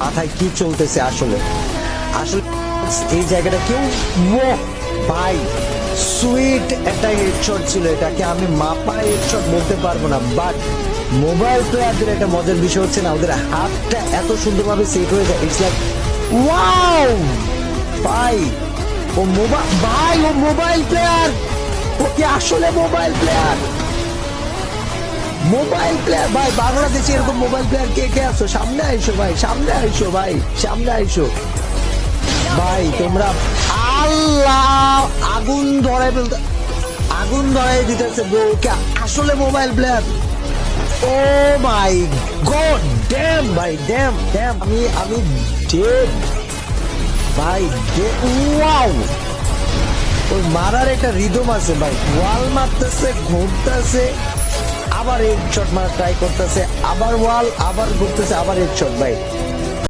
মাথায় কি চলতেছে আসলে আসলে এই জায়গাটা কেউ ভাই সুইট একটা হেডশট ছিল, এটাকে আমি মাপা হেডশট বলতে পারবো না, বাট মোবাইল প্লেয়ারদের একটা মজার বিষয় হচ্ছে না, ওদের হাতটা এত সুন্দরভাবে সেট হয়ে যায়। ইটস লাইক ওয়াও ভাই, ও মোবাইল প্লেয়ার, ও কি আসলে মোবাইল প্লেয়ার ভাই। বাংলাদেশে এরকম মোবাইল প্লেয়ার কে কে আছো? সামনে আইসো ভাই, সামনে আইসো ভাই, সামনে আইসো ভাই। তোমরা আল্লাহ আগুন ধরাই দিতেছে ব্রো, কে আসলে মোবাইল প্লেয়ার? ও মাই গড, ড্যাম ভাই, ড্যাম আমি ডেড ভাই, ওয়াও। ওই মারার একটা রিদম আছে ভাই, ওয়াল মারতেছে, ঘুরতেছে, আবার হেডশট মারা ট্রাই করতেছে, আবার ওয়াল, আবার ঘুরতেছে, আবার হেডশট ভাই।